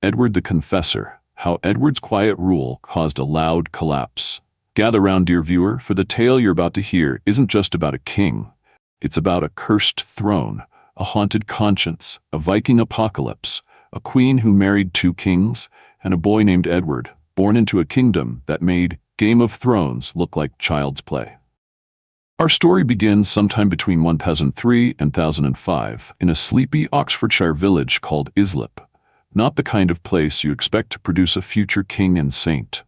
Edward the Confessor, how Edward's quiet rule caused a loud collapse. Gather round, dear viewer, for the tale you're about to hear isn't just about a king. It's about a cursed throne, a haunted conscience, a Viking apocalypse, a queen who married two kings, and a boy named Edward, born into a kingdom that made Game of Thrones look like child's play. Our story begins sometime between 1003 and 1005 in a sleepy Oxfordshire village called Islip, not the kind of place you expect to produce a future king and saint.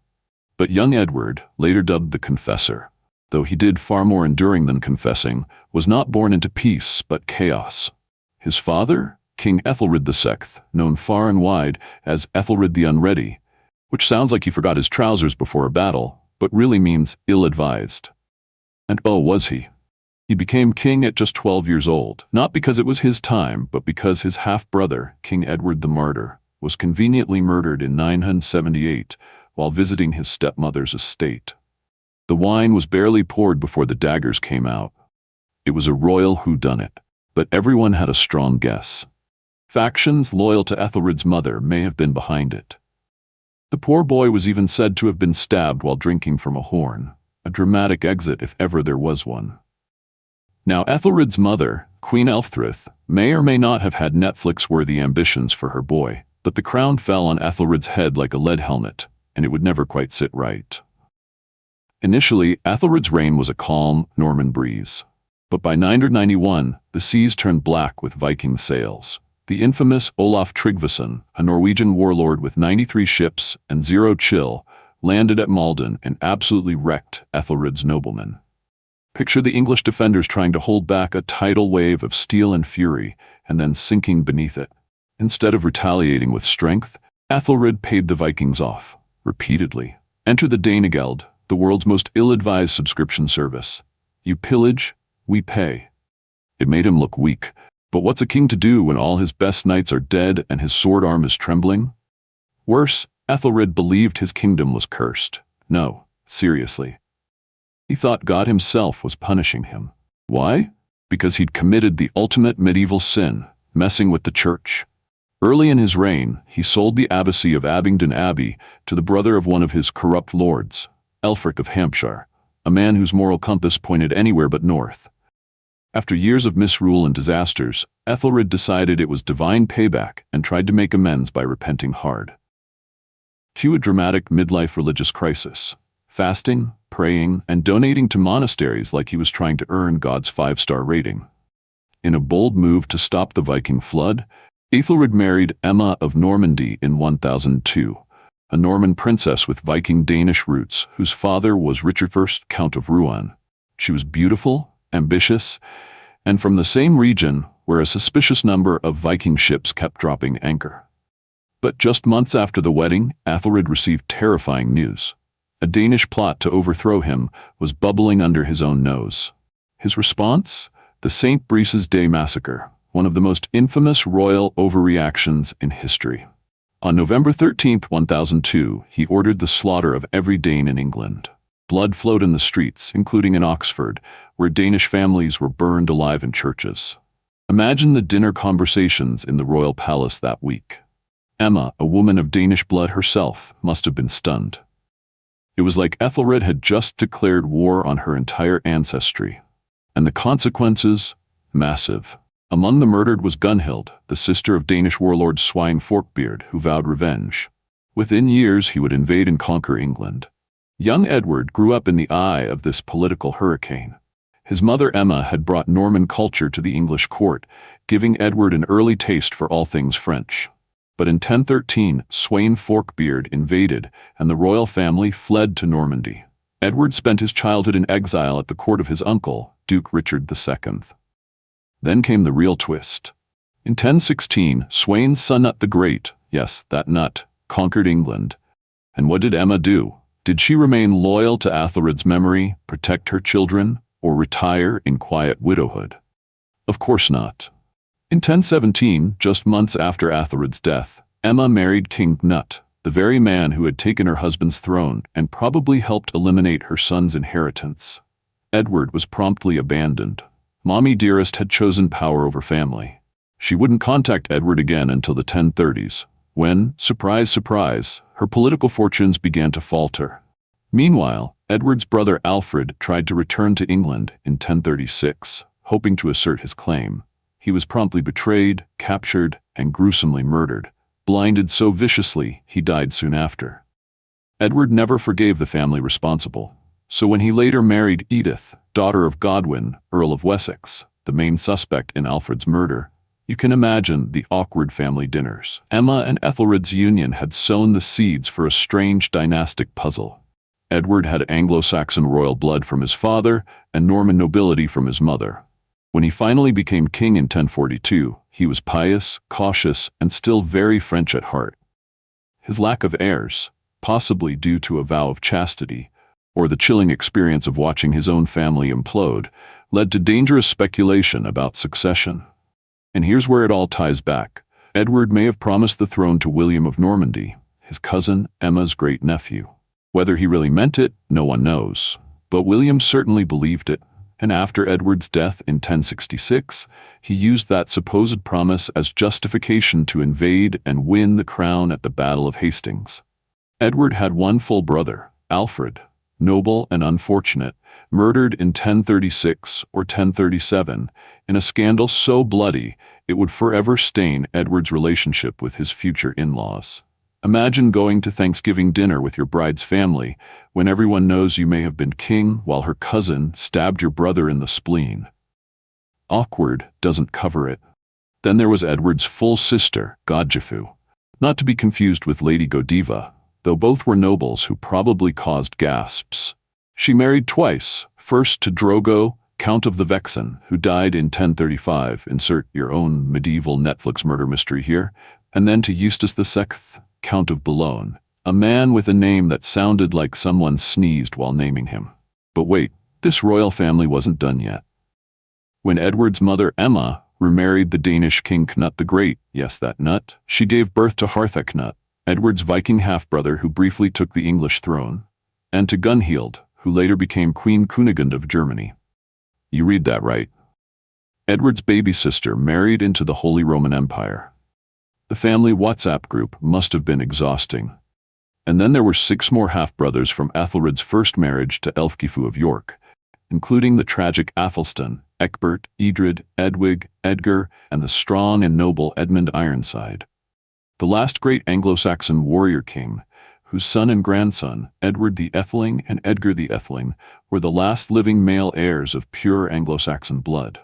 But young Edward, later dubbed the Confessor, though he did far more enduring than confessing, was not born into peace but chaos. His father, King Æthelred II, known far and wide as Æthelred the Unready, which sounds like he forgot his trousers before a battle, but really means ill-advised. And oh, was he? He became king at just 12 years old, not because it was his time, but because his half-brother, King Edward the Martyr, was conveniently murdered in 978 while visiting his stepmother's estate. The wine was barely poured before the daggers came out. It was a royal whodunit, but everyone had a strong guess. Factions loyal to Æthelred's mother may have been behind it. The poor boy was even said to have been stabbed while drinking from a horn, a dramatic exit if ever there was one. Now, Æthelred's mother, Queen Æthelred, may or may not have had Netflix-worthy ambitions for her boy, but the crown fell on Æthelred's head like a lead helmet, and it would never quite sit right. Initially, Æthelred's reign was a calm Norman breeze, but by 991, the seas turned black with Viking sails. The infamous Olaf Tryggvason, a Norwegian warlord with 93 ships and zero chill, landed at Malden and absolutely wrecked Æthelred's noblemen. Picture the English defenders trying to hold back a tidal wave of steel and fury and then sinking beneath it. Instead of retaliating with strength, Æthelred paid the Vikings off, repeatedly. Enter the Danegeld, the world's most ill-advised subscription service. You pillage, we pay. It made him look weak, but what's a king to do when all his best knights are dead and his sword arm is trembling? Worse, Æthelred believed his kingdom was cursed. No, seriously. He thought God himself was punishing him. Why? Because he'd committed the ultimate medieval sin, messing with the church. Early in his reign, he sold the abbacy of Abingdon Abbey to the brother of one of his corrupt lords, Ælfric of Hampshire, a man whose moral compass pointed anywhere but north. After years of misrule and disasters, Æthelred decided it was divine payback and tried to make amends by repenting hard. Cue a dramatic midlife religious crisis, fasting, praying, and donating to monasteries like he was trying to earn God's 5-star rating. In a bold move to stop the Viking flood, Æthelred married Emma of Normandy in 1002, a Norman princess with Viking Danish roots whose father was Richard I, Count of Rouen. She was beautiful, ambitious, and from the same region where a suspicious number of Viking ships kept dropping anchor. But just months after the wedding, Æthelred received terrifying news. A Danish plot to overthrow him was bubbling under his own nose. His response? The St. Brice's Day massacre, one of the most infamous royal overreactions in history. On November 13, 1002, he ordered the slaughter of every Dane in England. Blood flowed in the streets, including in Oxford, where Danish families were burned alive in churches. Imagine the dinner conversations in the royal palace that week. Emma, a woman of Danish blood herself, must have been stunned. It was like Æthelred had just declared war on her entire ancestry. And the consequences? Massive. Among the murdered was Gunhild, the sister of Danish warlord Svein Forkbeard, who vowed revenge. Within years, he would invade and conquer England. Young Edward grew up in the eye of this political hurricane. His mother Emma had brought Norman culture to the English court, giving Edward an early taste for all things French. But in 1013, Svein Forkbeard invaded, and the royal family fled to Normandy. Edward spent his childhood in exile at the court of his uncle, Duke Richard II. Then came the real twist. In 1016, Sweyn's son Nut the Great, yes, that Nut, conquered England. And what did Emma do? Did she remain loyal to Æthelred's memory, protect her children, or retire in quiet widowhood? Of course not. In 1017, just months after Æthelred's death, Emma married King Nut, the very man who had taken her husband's throne and probably helped eliminate her son's inheritance. Edward was promptly abandoned. Mommy Dearest had chosen power over family. She wouldn't contact Edward again until the 1030s, when, surprise, surprise, her political fortunes began to falter. Meanwhile, Edward's brother Alfred tried to return to England in 1036, hoping to assert his claim. He was promptly betrayed, captured, and gruesomely murdered. Blinded so viciously, he died soon after. Edward never forgave the family responsible, so when he later married Edith, daughter of Godwin, Earl of Wessex, the main suspect in Alfred's murder, you can imagine the awkward family dinners. Emma and Æthelred's union had sown the seeds for a strange dynastic puzzle. Edward had Anglo-Saxon royal blood from his father and Norman nobility from his mother. When he finally became king in 1042, he was pious, cautious, and still very French at heart. His lack of heirs, possibly due to a vow of chastity, or the chilling experience of watching his own family implode, led to dangerous speculation about succession. And here's where it all ties back. Edward may have promised the throne to William of Normandy, his cousin Emma's great-nephew. Whether he really meant it, no one knows. But William certainly believed it, and after Edward's death in 1066, he used that supposed promise as justification to invade and win the crown at the Battle of Hastings. Edward had one full brother, Alfred, noble and unfortunate, murdered in 1036 or 1037 in a scandal so bloody it would forever stain Edward's relationship with his future in-laws. Imagine going to Thanksgiving dinner with your bride's family when everyone knows you may have been king while her cousin stabbed your brother in the spleen. Awkward doesn't cover it. Then there was Edward's full sister, Godjifu, not to be confused with Lady Godiva, though both were nobles who probably caused gasps. She married twice, first to Drogo, Count of the Vexin, who died in 1035, insert your own medieval Netflix murder mystery here, and then to Eustace II, Count of Boulogne, a man with a name that sounded like someone sneezed while naming him. But wait, this royal family wasn't done yet. When Edward's mother Emma remarried the Danish King Knut the Great, yes, that nut, she gave birth to Harthacnut, Edward's Viking half-brother who briefly took the English throne, and to Gunhild, who later became Queen Kunigund of Germany. You read that right. Edward's baby sister married into the Holy Roman Empire. The family WhatsApp group must have been exhausting. And then there were 6 more half-brothers from Æthelred's first marriage to Elfgifu of York, including the tragic Athelstan, Ecbert, Edred, Edwig, Edgar, and the strong and noble Edmund Ironside. The last great Anglo-Saxon warrior king, whose son and grandson, Edward the Atheling and Edgar the Atheling, were the last living male heirs of pure Anglo-Saxon blood.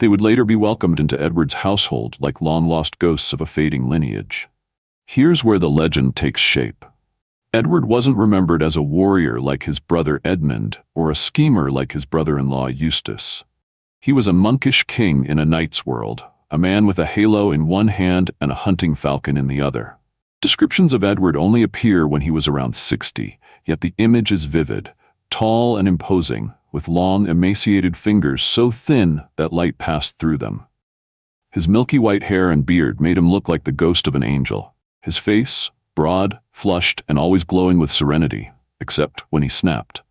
They would later be welcomed into Edward's household like long-lost ghosts of a fading lineage. Here's where the legend takes shape. Edward wasn't remembered as a warrior like his brother Edmund or a schemer like his brother-in-law Eustace. He was a monkish king in a knight's world, a man with a halo in one hand and a hunting falcon in the other. Descriptions of Edward only appear when he was around 60, yet the image is vivid, tall and imposing, with long, emaciated fingers so thin that light passed through them. His milky white hair and beard made him look like the ghost of an angel. His face, broad, flushed, and always glowing with serenity, except when he snapped.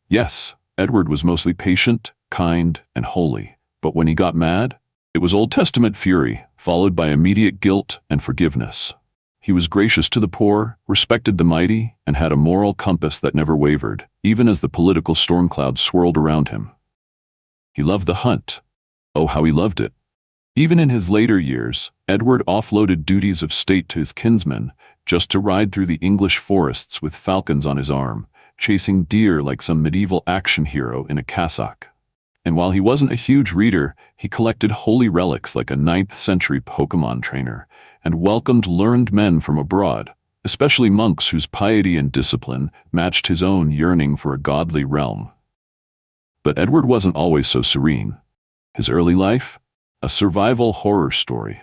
Yes, Edward was mostly patient, kind, and holy, but when he got mad, it was Old Testament fury, followed by immediate guilt and forgiveness. He was gracious to the poor, respected the mighty, and had a moral compass that never wavered, even as the political storm clouds swirled around him. He loved the hunt. Oh, how he loved it. Even in his later years, Edward offloaded duties of state to his kinsmen, just to ride through the English forests with falcons on his arm, chasing deer like some medieval action hero in a cassock. And while he wasn't a huge reader, he collected holy relics like a 9th century Pokemon trainer, and welcomed learned men from abroad, especially monks whose piety and discipline matched his own yearning for a godly realm. But Edward wasn't always so serene. His early life? A survival horror story.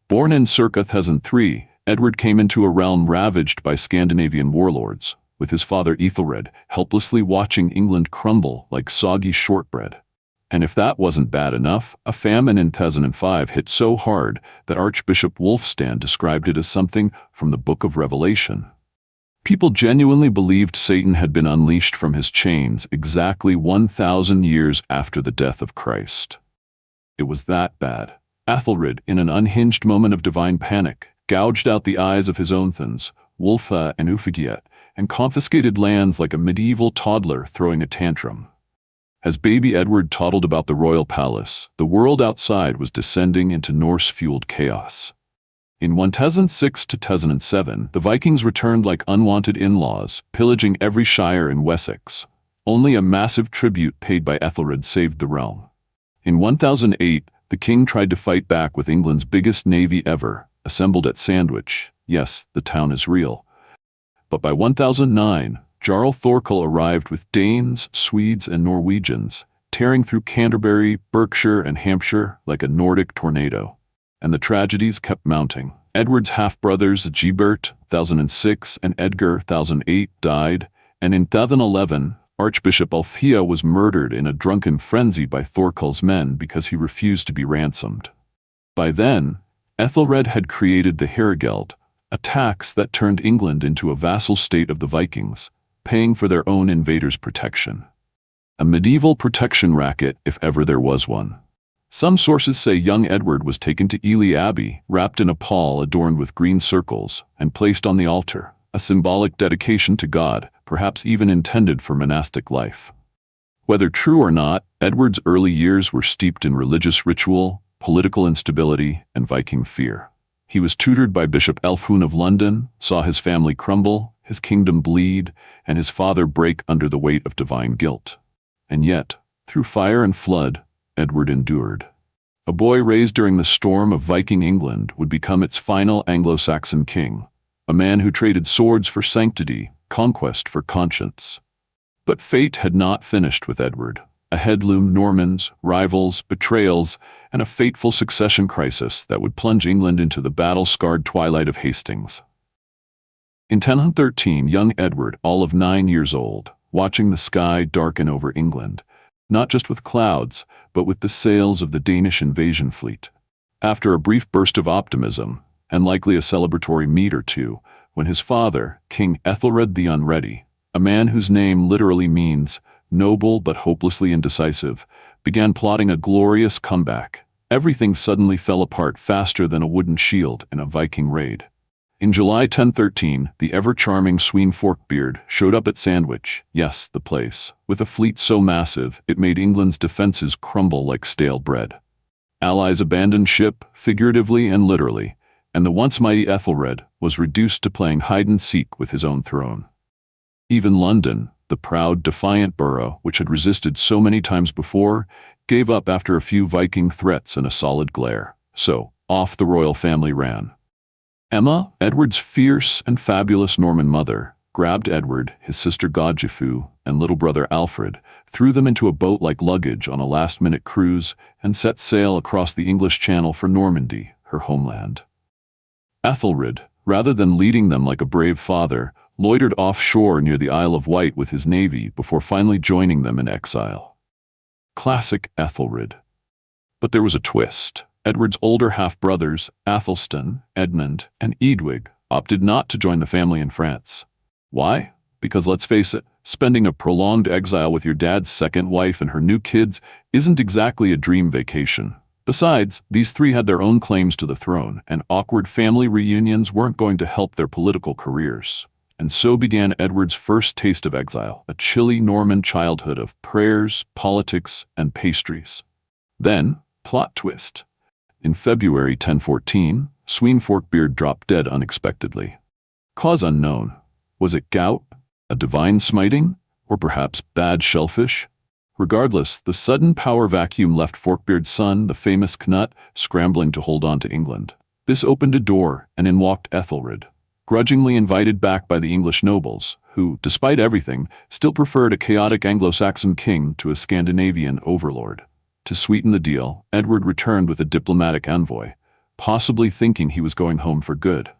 Born in circa 1003, Edward came into a realm ravaged by Scandinavian warlords, with his father Æthelred helplessly watching England crumble like soggy shortbread. And if that wasn't bad enough, a famine in 1005 hit so hard that Archbishop Wulfstan described it as something from the Book of Revelation. People genuinely believed Satan had been unleashed from his chains exactly 1,000 years after the death of Christ. It was that bad. Æthelred, in an unhinged moment of divine panic, gouged out the eyes of his own thans, Wulfa and Ufagiet, and confiscated lands like a medieval toddler throwing a tantrum. As baby Edward toddled about the royal palace, the world outside was descending into Norse-fueled chaos. In 1006 to 1007, the Vikings returned like unwanted in-laws, pillaging every shire in Wessex. Only a massive tribute paid by Æthelred saved the realm. In 1008, the king tried to fight back with England's biggest navy ever, assembled at Sandwich. Yes, the town is real. But by 1009, Jarl Thorkel arrived with Danes, Swedes, and Norwegians, tearing through Canterbury, Berkshire, and Hampshire like a Nordic tornado. And the tragedies kept mounting. Edward's half-brothers Gebert, 1006, and Edgar, 1008, died, and in 1011, Archbishop Ulfhea was murdered in a drunken frenzy by Thorkel's men because he refused to be ransomed. By then, Æthelred had created the Herregeld, a tax that turned England into a vassal state of the Vikings, paying for their own invaders' protection. A medieval protection racket, if ever there was one. Some sources say young Edward was taken to Ely Abbey, wrapped in a pall adorned with green circles, and placed on the altar, a symbolic dedication to God, perhaps even intended for monastic life. Whether true or not, Edward's early years were steeped in religious ritual, political instability, and Viking fear. He was tutored by Bishop Ælfwine of London, saw his family crumble, his kingdom bleed, and his father break under the weight of divine guilt. And yet, through fire and flood, Edward endured. A boy raised during the storm of Viking England would become its final Anglo-Saxon king, a man who traded swords for sanctity, conquest for conscience. But fate had not finished with Edward. Ahead loomed Normans, rivals, betrayals, and a fateful succession crisis that would plunge England into the battle-scarred twilight of Hastings. In 1013, young Edward, all of 9 years old, watching the sky darken over England, not just with clouds, but with the sails of the Danish invasion fleet. After a brief burst of optimism, and likely a celebratory mead or two, when his father, King Æthelred the Unready, a man whose name literally means noble but hopelessly indecisive, began plotting a glorious comeback, everything suddenly fell apart faster than a wooden shield in a Viking raid. In July 1013, the ever-charming Sween Forkbeard showed up at Sandwich, yes, the place, with a fleet so massive it made England's defenses crumble like stale bread. Allies abandoned ship, figuratively and literally, and the once mighty Æthelred was reduced to playing hide-and-seek with his own throne. Even London, the proud, defiant borough which had resisted so many times before, gave up after a few Viking threats and a solid glare. So, off the royal family ran. Emma, Edward's fierce and fabulous Norman mother, grabbed Edward, his sister Godjifu, and little brother Alfred, threw them into a boat like luggage on a last-minute cruise, and set sail across the English Channel for Normandy, her homeland. Æthelred, rather than leading them like a brave father, loitered offshore near the Isle of Wight with his navy before finally joining them in exile. Classic Æthelred. But there was a twist. Edward's older half-brothers, Athelstan, Edmund, and Eadwig, opted not to join the family in France. Why? Because let's face it, spending a prolonged exile with your dad's second wife and her new kids isn't exactly a dream vacation. Besides, these three had their own claims to the throne, and awkward family reunions weren't going to help their political careers. And so began Edward's first taste of exile, a chilly Norman childhood of prayers, politics, and pastries. Then, plot twist. In February 1014, Sween Forkbeard dropped dead unexpectedly. Cause unknown. Was it gout, a divine smiting, or perhaps bad shellfish? Regardless, the sudden power vacuum left Forkbeard's son, the famous Knut, scrambling to hold on to England. This opened a door, and in walked Æthelred, grudgingly invited back by the English nobles, who, despite everything, still preferred a chaotic Anglo-Saxon king to a Scandinavian overlord. To sweeten the deal, Edward returned with a diplomatic envoy, possibly thinking he was going home for good.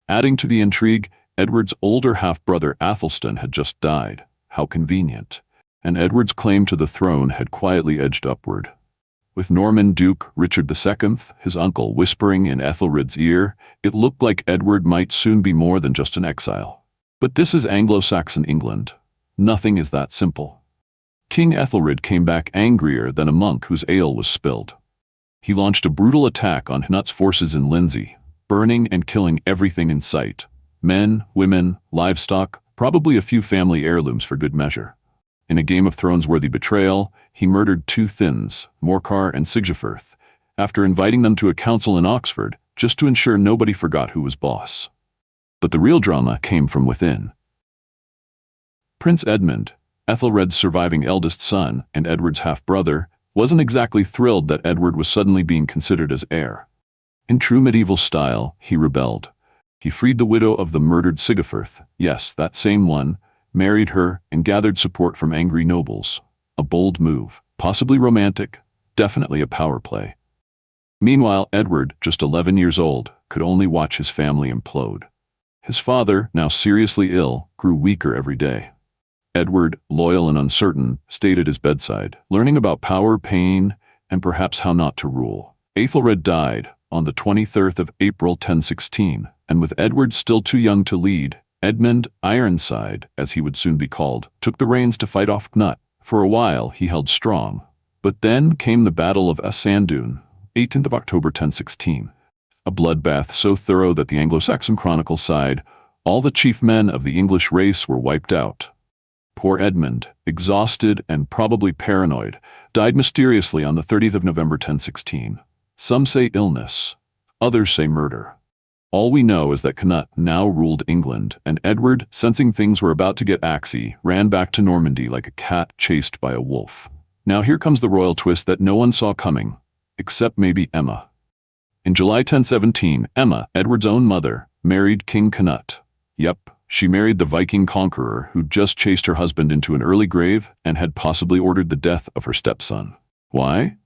Adding to the intrigue, Edward's older half-brother Athelstan had just died. How convenient. And Edward's claim to the throne had quietly edged upward. With Norman Duke Richard II, his uncle, whispering in Æthelred's ear, it looked like Edward might soon be more than just an exile. But this is Anglo-Saxon England. Nothing is that simple. King Æthelred came back angrier than a monk whose ale was spilled. He launched a brutal attack on Knut's forces in Lindsey, burning and killing everything in sight. Men, women, livestock, probably a few family heirlooms for good measure. In a Game of Thrones-worthy betrayal, he murdered two Thins, Morcar and Sigefirth, after inviting them to a council in Oxford just to ensure nobody forgot who was boss. But the real drama came from within. Prince Edmund, Æthelred's surviving eldest son and Edward's half-brother, wasn't exactly thrilled that Edward was suddenly being considered as heir. In true medieval style, he rebelled. He freed the widow of the murdered Sigefirth, yes, that same one, married her, and gathered support from angry nobles. A bold move, possibly romantic, definitely a power play. Meanwhile, Edward, just 11 years old, could only watch his family implode. His father, now seriously ill, grew weaker every day. Edward, loyal and uncertain, stayed at his bedside, learning about power, pain, and perhaps how not to rule. Æthelred died on the 23rd of April 1016, and with Edward still too young to lead, Edmund Ironside, as he would soon be called, took the reins to fight off Cnut. For a while he held strong, but then came the Battle of Sandune, 18th of October 1016. A bloodbath so thorough that the Anglo-Saxon Chronicle sighed, all the chief men of the English race were wiped out. Poor Edmund, exhausted and probably paranoid, died mysteriously on the 30th of November 1016. Some say illness, others say murder. All we know is that Cnut now ruled England, and Edward, sensing things were about to get axy, ran back to Normandy like a cat chased by a wolf. Now here comes the royal twist that no one saw coming, except maybe Emma. In July 1017, Emma, Edward's own mother, married King Cnut. Yep, she married the Viking conqueror who'd just chased her husband into an early grave and had possibly ordered the death of her stepson. Why?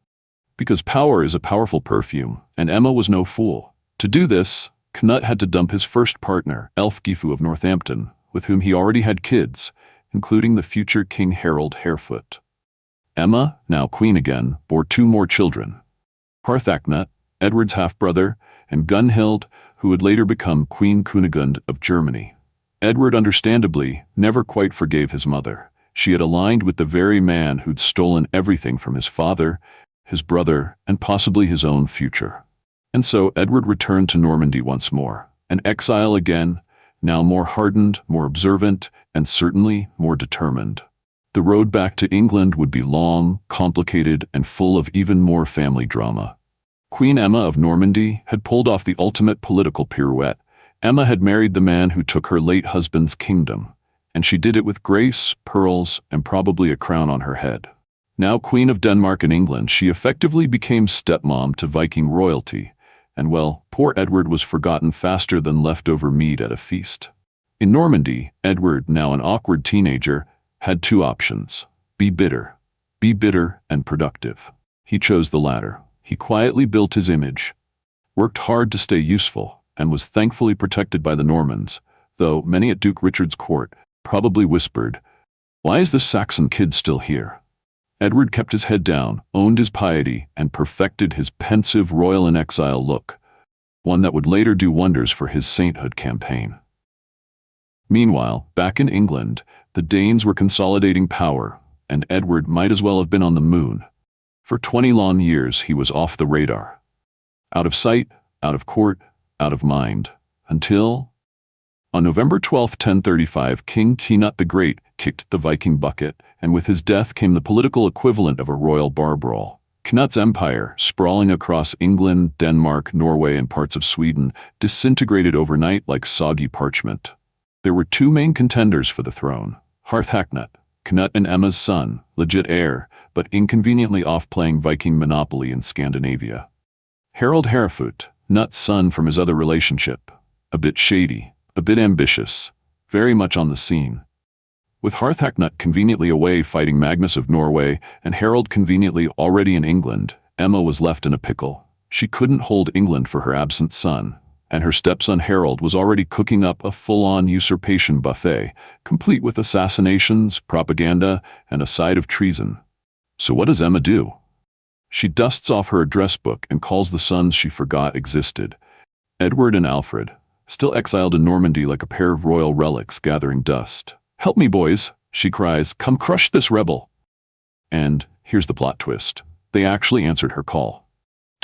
Because power is a powerful perfume, and Emma was no fool. To do this, Cnut had to dump his first partner, Elfgifu of Northampton, with whom he already had kids, including the future King Harold Harefoot. Emma, now queen again, bore two more children, Harthacnut, Edward's half-brother, and Gunhild, who would later become Queen Kunigund of Germany. Edward, understandably, never quite forgave his mother. She had aligned with the very man who'd stolen everything from his father, his brother, and possibly his own future. And so Edward returned to Normandy once more, an exile again, now more hardened, more observant, and certainly more determined. The road back to England would be long, complicated, and full of even more family drama. Queen Emma of Normandy had pulled off the ultimate political pirouette. Emma had married the man who took her late husband's kingdom, and she did it with grace, pearls, and probably a crown on her head. Now Queen of Denmark and England, she effectively became stepmom to Viking royalty, and well, poor Edward was forgotten faster than leftover meat at a feast. In Normandy, Edward, now an awkward teenager, had two options: be bitter and productive. He chose the latter. He quietly built his image, worked hard to stay useful, and was thankfully protected by the Normans, though many at Duke Richard's court probably whispered, "Why is this Saxon kid still here?" Edward kept his head down, owned his piety, and perfected his pensive royal in exile look, one that would later do wonders for his sainthood campaign. Meanwhile, back in England, the Danes were consolidating power, and Edward might as well have been on the moon. For 20 long years, he was off the radar. Out of sight, out of court, out of mind, until on November 12, 1035, King Cnut the Great kicked the Viking bucket, and with his death came the political equivalent of a royal bar brawl. Cnut's empire, sprawling across England, Denmark, Norway, and parts of Sweden, disintegrated overnight like soggy parchment. There were two main contenders for the throne: Harthacnut, Cnut and Emma's son, legit heir, but inconveniently off playing Viking monopoly in Scandinavia. Harold Harefoot, Cnut's son from his other relationship, a bit shady, a bit ambitious, very much on the scene. With Harthacnut conveniently away fighting Magnus of Norway and Harold conveniently already in England, Emma was left in a pickle. She couldn't hold England for her absent son, and her stepson Harold was already cooking up a full-on usurpation buffet, complete with assassinations, propaganda, and a side of treason. So what does Emma do? She dusts off her address book and calls the sons she forgot existed, Edward and Alfred, still exiled in Normandy like a pair of royal relics gathering dust. "Help me, boys," she cries, "come crush this rebel." And here's the plot twist. They actually answered her call.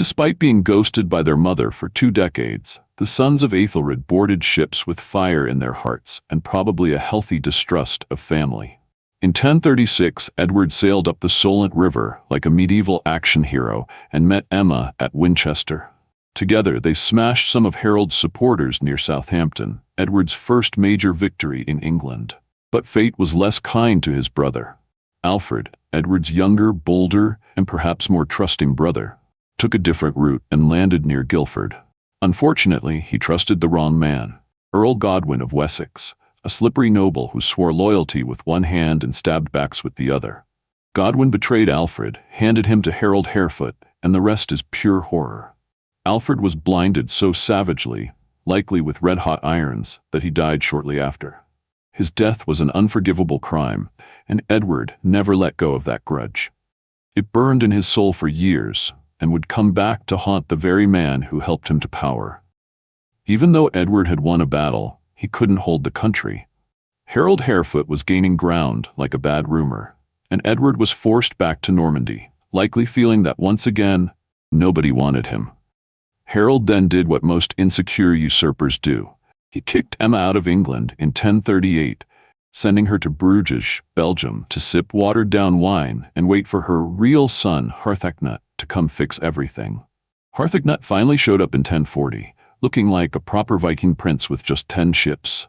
Despite being ghosted by their mother for 2 decades, the sons of Æthelred boarded ships with fire in their hearts and probably a healthy distrust of family. In 1036, Edward sailed up the Solent River like a medieval action hero and met Emma at Winchester. Together, they smashed some of Harold's supporters near Southampton, Edward's first major victory in England. But fate was less kind to his brother. Alfred, Edward's younger, bolder, and perhaps more trusting brother, took a different route and landed near Guildford. Unfortunately, he trusted the wrong man, Earl Godwin of Wessex, a slippery noble who swore loyalty with one hand and stabbed backs with the other. Godwin betrayed Alfred, handed him to Harold Harefoot, and the rest is pure horror. Alfred was blinded so savagely, likely with red-hot irons, that he died shortly after. His death was an unforgivable crime, and Edward never let go of that grudge. It burned in his soul for years, and would come back to haunt the very man who helped him to power. Even though Edward had won a battle, he couldn't hold the country. Harold Harefoot was gaining ground like a bad rumor, and Edward was forced back to Normandy, likely feeling that once again, nobody wanted him. Harold then did what most insecure usurpers do. He kicked Emma out of England in 1038, sending her to Bruges, Belgium, to sip watered-down wine and wait for her real son, Harthacnut, to come fix everything. Harthacnut finally showed up in 1040, looking like a proper Viking prince with just 10 ships.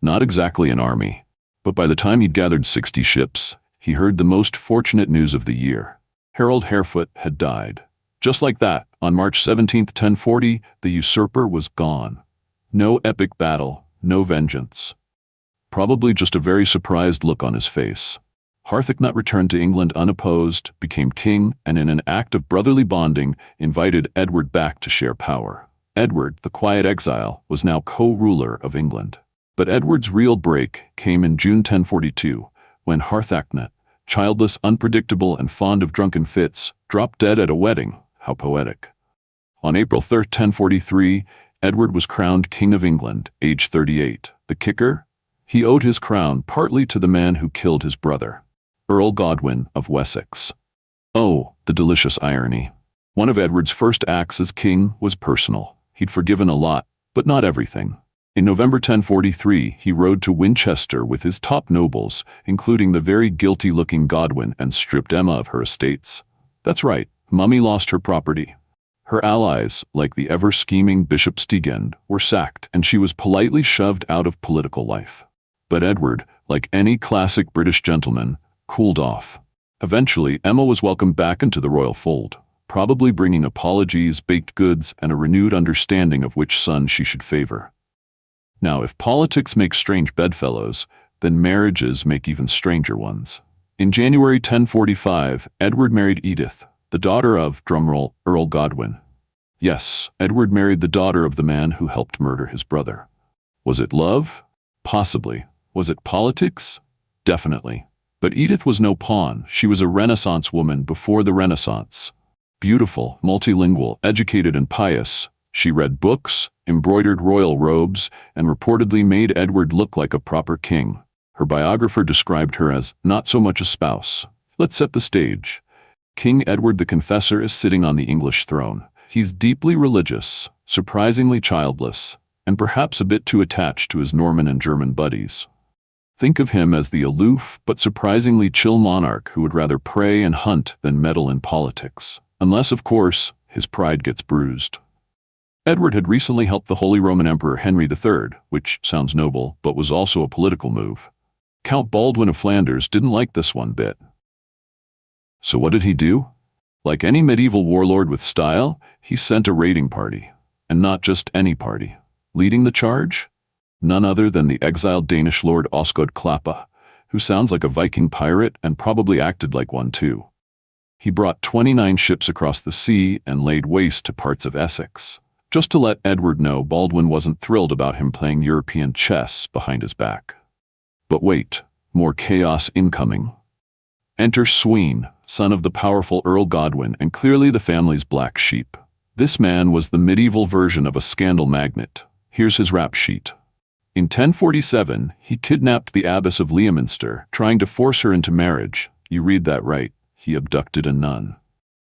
Not exactly an army, but by the time he'd gathered 60 ships, he heard the most fortunate news of the year. Harold Harefoot had died. Just like that, on March 17, 1040, the usurper was gone. No epic battle, no vengeance. Probably just a very surprised look on his face. Harthacnut returned to England unopposed, became king, and in an act of brotherly bonding, invited Edward back to share power. Edward, the quiet exile, was now co-ruler of England. But Edward's real break came in June 1042, when Harthacnut, childless, unpredictable, and fond of drunken fits, dropped dead at a wedding. How poetic. On April 3, 1043, Edward was crowned King of England, age 38. The kicker? He owed his crown partly to the man who killed his brother, Earl Godwin of Wessex. Oh, the delicious irony. One of Edward's first acts as king was personal. He'd forgiven a lot, but not everything. In November 1043, he rode to Winchester with his top nobles, including the very guilty-looking Godwin, and stripped Emma of her estates. That's right, Mummy lost her property. Her allies, like the ever-scheming Bishop Stigand, were sacked, and she was politely shoved out of political life. But Edward, like any classic British gentleman, cooled off. Eventually, Emma was welcomed back into the royal fold, probably bringing apologies, baked goods, and a renewed understanding of which son she should favor. Now, if politics make strange bedfellows, then marriages make even stranger ones. In January 1045, Edward married Edith, the daughter of, drumroll, Earl Godwin. Yes, Edward married the daughter of the man who helped murder his brother. Was it love? Possibly. Was it politics? Definitely. But Edith was no pawn. She was a Renaissance woman before the Renaissance. Beautiful, multilingual, educated, and pious, she read books, embroidered royal robes, and reportedly made Edward look like a proper king. Her biographer described her as not so much a spouse. Let's set the stage. King Edward the Confessor is sitting on the English throne. He's deeply religious, surprisingly childless, and perhaps a bit too attached to his Norman and German buddies. Think of him as the aloof but surprisingly chill monarch who would rather pray and hunt than meddle in politics. Unless, of course, his pride gets bruised. Edward had recently helped the Holy Roman Emperor Henry III, which sounds noble, but was also a political move. Count Baldwin of Flanders didn't like this one bit. So what did he do? Like any medieval warlord with style, he sent a raiding party. And not just any party. Leading the charge? None other than the exiled Danish lord Osgood Klappa, who sounds like a Viking pirate and probably acted like one too. He brought 29 ships across the sea and laid waste to parts of Essex, just to let Edward know Baldwin wasn't thrilled about him playing European chess behind his back. But wait, more chaos incoming. Enter Sween, son of the powerful Earl Godwin and clearly the family's black sheep. This man was the medieval version of a scandal magnate. Here's his rap sheet. In 1047, he kidnapped the abbess of Leominster, trying to force her into marriage. You read that right. He abducted a nun.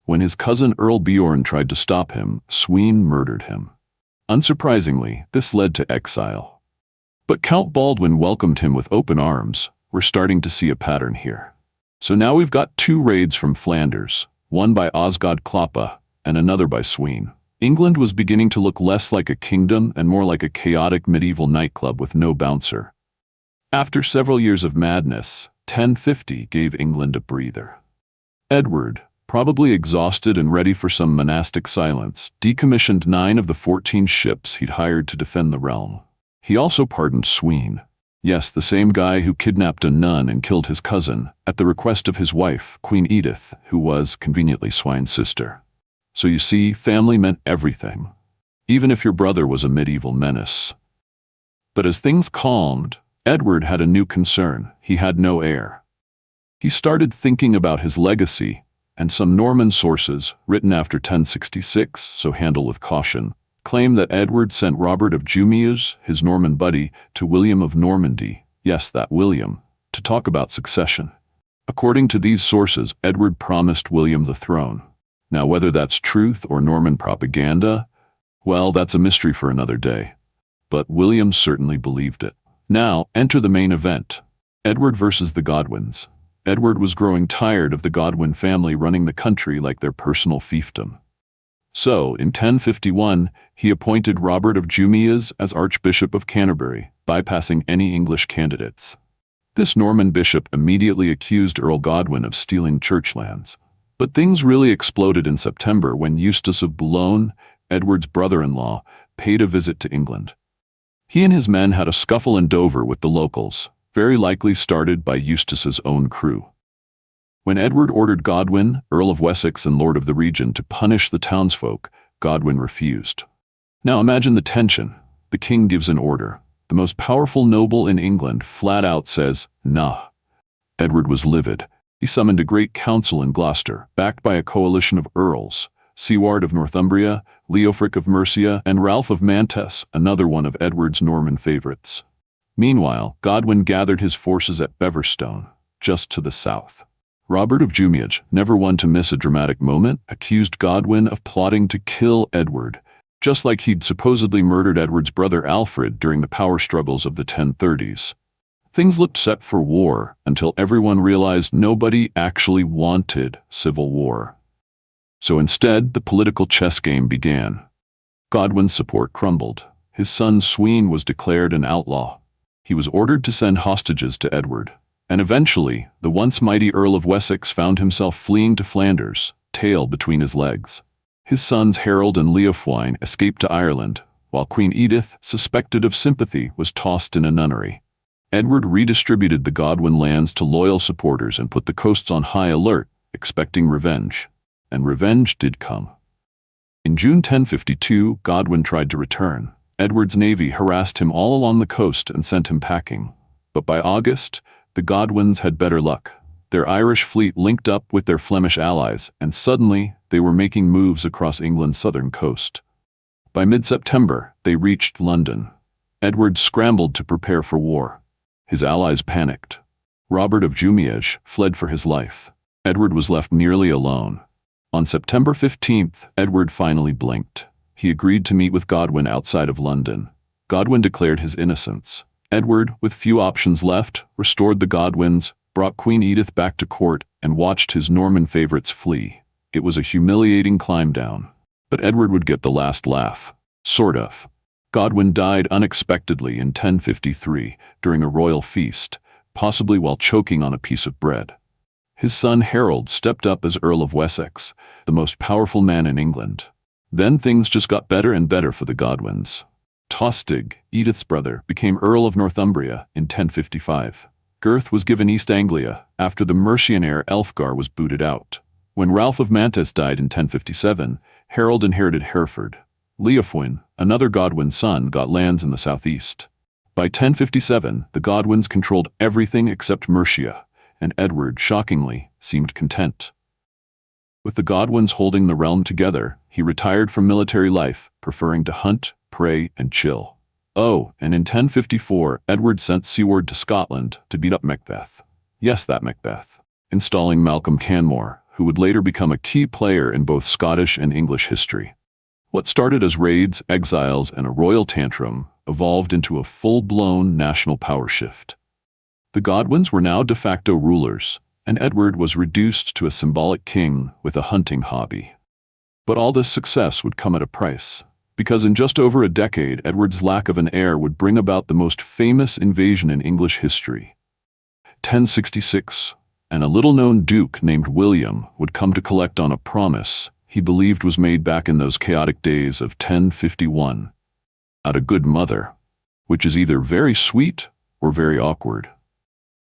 When his cousin Earl Bjorn tried to stop him, Sween murdered him. Unsurprisingly, this led to exile. But Count Baldwin welcomed him with open arms. We're starting to see a pattern here. So now we've got two raids from Flanders, one by Osgod Kloppa and another by Sween. England was beginning to look less like a kingdom and more like a chaotic medieval nightclub with no bouncer. After several years of madness, 1050 gave England a breather. Edward, probably exhausted and ready for some monastic silence, decommissioned 9 of the 14 ships he'd hired to defend the realm. He also pardoned Sween. Yes, the same guy who kidnapped a nun and killed his cousin, at the request of his wife, Queen Edith, who was, conveniently, Swine's sister. So you see, family meant everything, even if your brother was a medieval menace. But as things calmed, Edward had a new concern. He had no heir. He started thinking about his legacy, and some Norman sources, written after 1066, so handle with caution, claim that Edward sent Robert of Jumièges, his Norman buddy, to William of Normandy, yes, that William, to talk about succession. According to these sources, Edward promised William the throne. Now, whether that's truth or Norman propaganda, well, that's a mystery for another day. But William certainly believed it. Now, enter the main event. Edward versus the Godwins. Edward was growing tired of the Godwin family running the country like their personal fiefdom. So, in 1051, he appointed Robert of Jumièges as Archbishop of Canterbury, bypassing any English candidates. This Norman bishop immediately accused Earl Godwin of stealing church lands. But things really exploded in September when Eustace of Boulogne, Edward's brother-in-law, paid a visit to England. He and his men had a scuffle in Dover with the locals, very likely started by Eustace's own crew. When Edward ordered Godwin, Earl of Wessex and Lord of the region, to punish the townsfolk, Godwin refused. Now imagine the tension. The king gives an order. The most powerful noble in England flat out says, "Nah." Edward was livid. He summoned a great council in Gloucester, backed by a coalition of earls, Siward of Northumbria, Leofric of Mercia, and Ralph of Mantes, another one of Edward's Norman favorites. Meanwhile, Godwin gathered his forces at Beverstone, just to the south. Robert of Jumièges, never one to miss a dramatic moment, accused Godwin of plotting to kill Edward, just like he'd supposedly murdered Edward's brother Alfred during the power struggles of the 1030s. Things looked set for war until everyone realized nobody actually wanted civil war. So instead, the political chess game began. Godwin's support crumbled. His son Sween was declared an outlaw. He was ordered to send hostages to Edward. And eventually, the once mighty Earl of Wessex found himself fleeing to Flanders, tail between his legs. His sons Harold and Leofwine escaped to Ireland, while Queen Edith, suspected of sympathy, was tossed in a nunnery. Edward redistributed the Godwin lands to loyal supporters and put the coasts on high alert, expecting revenge. And revenge did come. In June 1052, Godwin tried to return. Edward's navy harassed him all along the coast and sent him packing. But by August, the Godwins had better luck. Their Irish fleet linked up with their Flemish allies, and suddenly they were making moves across England's southern coast. By mid-September, they reached London. Edward scrambled to prepare for war. His allies panicked. Robert of Jumièges fled for his life. Edward was left nearly alone. On September 15th, Edward finally blinked. He agreed to meet with Godwin outside of London. Godwin declared his innocence. Edward, with few options left, restored the Godwins, brought Queen Edith back to court, and watched his Norman favorites flee. It was a humiliating climb down. But Edward would get the last laugh. Sort of. Godwin died unexpectedly in 1053 during a royal feast, possibly while choking on a piece of bread. His son Harold stepped up as Earl of Wessex, the most powerful man in England. Then things just got better and better for the Godwins. Tostig, Edith's brother, became Earl of Northumbria in 1055. Gurth was given East Anglia after the Mercian heir Elfgar was booted out. When Ralph of Mantes died in 1057, Harold inherited Hereford. Leofwine, another Godwin son, got lands in the southeast. By 1057, the Godwins controlled everything except Mercia, and Edward, shockingly, seemed content. With the Godwins holding the realm together, he retired from military life, preferring to hunt, pray, and chill. Oh, and in 1054, Edward sent Siward to Scotland to beat up Macbeth. Yes, that Macbeth. Installing Malcolm Canmore, who would later become a key player in both Scottish and English history. What started as raids, exiles, and a royal tantrum evolved into a full-blown national power shift. The Godwins were now de facto rulers, and Edward was reduced to a symbolic king with a hunting hobby. But all this success would come at a price, because in just over a decade, Edward's lack of an heir would bring about the most famous invasion in English history. 1066, and a little-known duke named William would come to collect on a promise he believed was made back in those chaotic days of 1051. Out a good mother, which is either very sweet or very awkward.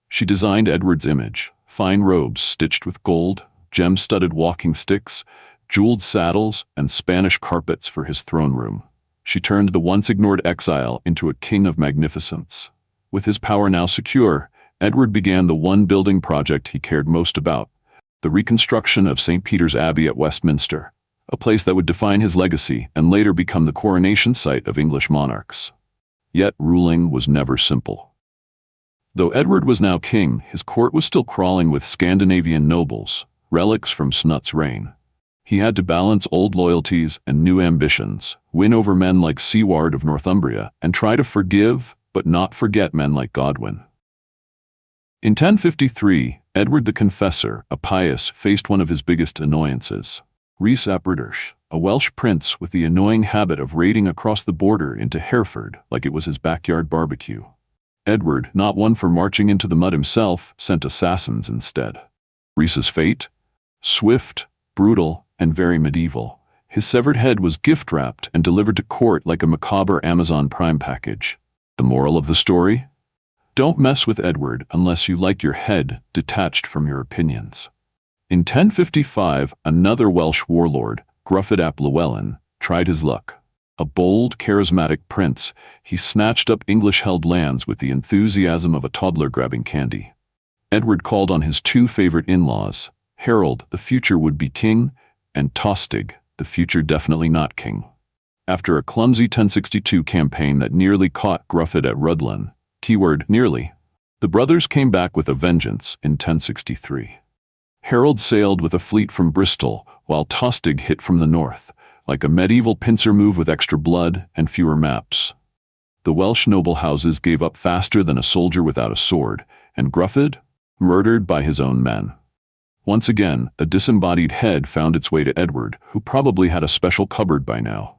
She designed Edward's image, fine robes stitched with gold, gem-studded walking sticks, jeweled saddles, and Spanish carpets for his throne room. She turned the once-ignored exile into a king of magnificence. With his power now secure, Edward began the one building project he cared most about, the reconstruction of St. Peter's Abbey at Westminster, a place that would define his legacy and later become the coronation site of English monarchs. Yet ruling was never simple. Though Edward was now king, his court was still crawling with Scandinavian nobles, relics from Snut's reign. He had to balance old loyalties and new ambitions, win over men like Siward of Northumbria, and try to forgive but not forget men like Godwin. In 1053, Edward the Confessor, a pious, faced one of his biggest annoyances. Rhys ap Rhydderch, a Welsh prince with the annoying habit of raiding across the border into Hereford like it was his backyard barbecue. Edward, not one for marching into the mud himself, sent assassins instead. Rhys's fate? Swift, brutal, and very medieval. His severed head was gift-wrapped and delivered to court like a macabre Amazon Prime package. The moral of the story? Don't mess with Edward unless you like your head detached from your opinions. In 1055, another Welsh warlord, Gruffydd ap Llywelyn, tried his luck. A bold, charismatic prince, he snatched up English-held lands with the enthusiasm of a toddler grabbing candy. Edward called on his two favorite in-laws, Harold, the future would-be king, and Tostig, the future definitely not king. After a clumsy 1062 campaign that nearly caught Gruffydd at Rhuddlan, keyword nearly, the brothers came back with a vengeance in 1063. Harold sailed with a fleet from Bristol, while Tostig hit from the north, like a medieval pincer move with extra blood and fewer maps. The Welsh noble houses gave up faster than a soldier without a sword, and Gruffydd, murdered by his own men. Once again, a disembodied head found its way to Edward, who probably had a special cupboard by now.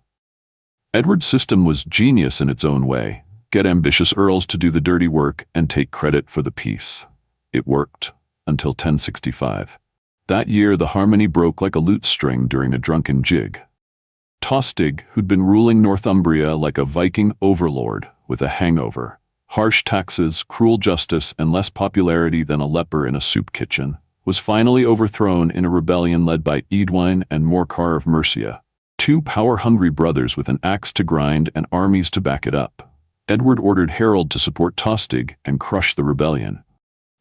Edward's system was genius in its own way. Get ambitious earls to do the dirty work and take credit for the peace. It worked, until 1065. That year, the harmony broke like a lute string during a drunken jig. Tostig, who'd been ruling Northumbria like a Viking overlord with a hangover, harsh taxes, cruel justice, and less popularity than a leper in a soup kitchen, was finally overthrown in a rebellion led by Edwin and Morcar of Mercia, two power-hungry brothers with an axe to grind and armies to back it up. Edward ordered Harold to support Tostig and crush the rebellion.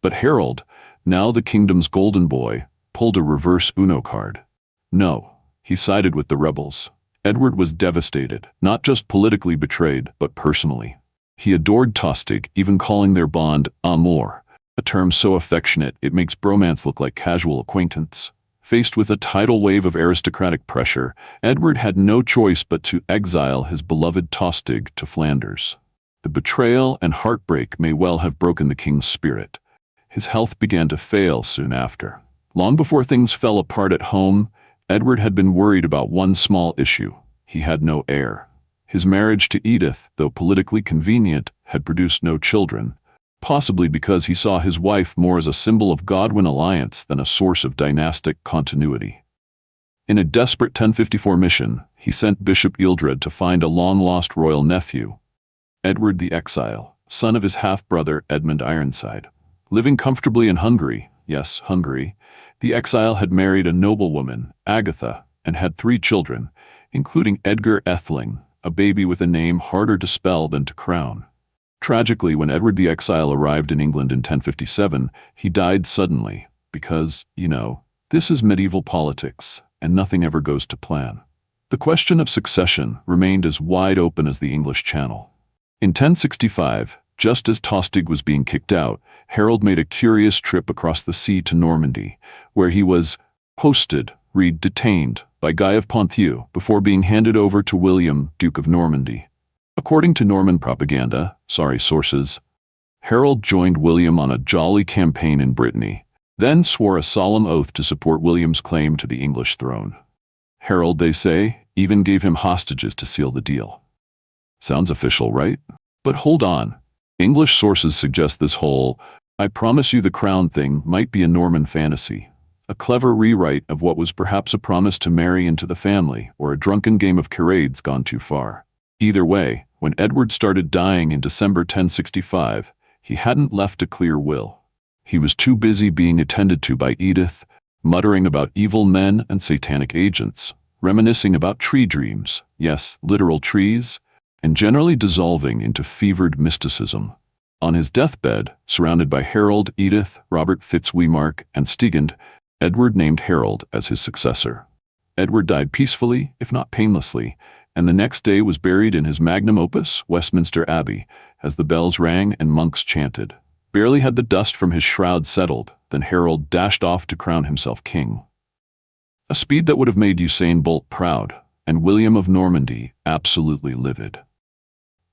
But Harold, now the kingdom's golden boy, pulled a reverse Uno card. No, he sided with the rebels. Edward was devastated, not just politically betrayed, but personally. He adored Tostig, even calling their bond amour, a term so affectionate it makes bromance look like casual acquaintance. Faced with a tidal wave of aristocratic pressure, Edward had no choice but to exile his beloved Tostig to Flanders. The betrayal and heartbreak may well have broken the king's spirit. His health began to fail soon after. Long before things fell apart at home, Edward had been worried about one small issue. He had no heir. His marriage to Edith, though politically convenient, had produced no children, possibly because he saw his wife more as a symbol of Godwin alliance than a source of dynastic continuity. In a desperate 1054 mission, he sent Bishop Æthelred to find a long-lost royal nephew, Edward the Exile, son of his half-brother Edmund Ironside. Living comfortably in Hungary, yes, Hungary, the exile had married a noblewoman, Agatha, and had 3 children, including Edgar Ætheling, a baby with a name harder to spell than to crown. Tragically, when Edward the Exile arrived in England in 1057, he died suddenly, because, this is medieval politics, and nothing ever goes to plan. The question of succession remained as wide open as the English Channel. In 1065, just as Tostig was being kicked out, Harold made a curious trip across the sea to Normandy, where he was hosted, read detained, by Guy of Ponthieu before being handed over to William, Duke of Normandy. According to Norman propaganda, sources, Harold joined William on a jolly campaign in Brittany, then swore a solemn oath to support William's claim to the English throne. Harold, they say, even gave him hostages to seal the deal. Sounds official, right? But hold on. English sources suggest this whole "I promise you the crown" thing might be a Norman fantasy, a clever rewrite of what was perhaps a promise to marry into the family or a drunken game of charades gone too far. Either way, when Edward started dying in December 1065, he hadn't left a clear will. He was too busy being attended to by Edith, muttering about evil men and satanic agents, reminiscing about tree dreams, yes, literal trees, and generally dissolving into fevered mysticism. On his deathbed, surrounded by Harold, Edith, Robert Fitzweemark, and Stigand, Edward named Harold as his successor. Edward died peacefully, if not painlessly, and the next day was buried in his magnum opus, Westminster Abbey, as the bells rang and monks chanted. Barely had the dust from his shroud settled, than Harold dashed off to crown himself king. A speed that would have made Usain Bolt proud, and William of Normandy absolutely livid.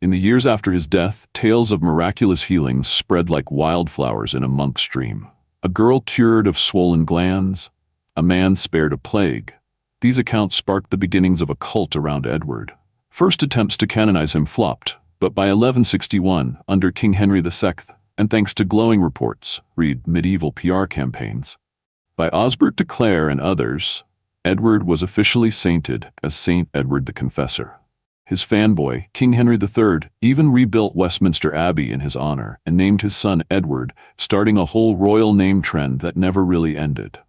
In the years after his death, tales of miraculous healings spread like wildflowers in a monk's dream. A girl cured of swollen glands, a man spared a plague. These accounts sparked the beginnings of a cult around Edward. First attempts to canonize him flopped, but by 1161, under King Henry II, and thanks to glowing reports, read medieval PR campaigns, by Osbert de Clare and others, Edward was officially sainted as Saint Edward the Confessor. His fanboy, King Henry III, even rebuilt Westminster Abbey in his honor and named his son Edward, starting a whole royal name trend that never really ended.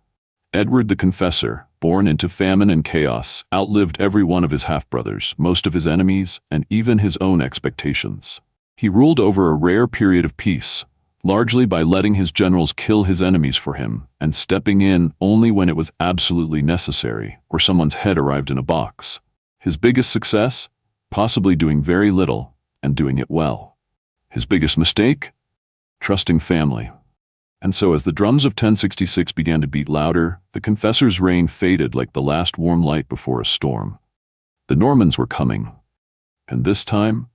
Edward the Confessor, born into famine and chaos, outlived every one of his half-brothers, most of his enemies, and even his own expectations. He ruled over a rare period of peace, largely by letting his generals kill his enemies for him and stepping in only when it was absolutely necessary or someone's head arrived in a box. His biggest success? Possibly doing very little and doing it well. His biggest mistake? Trusting family. And so as the drums of 1066 began to beat louder, the Confessor's reign faded like the last warm light before a storm. The Normans were coming. And this time,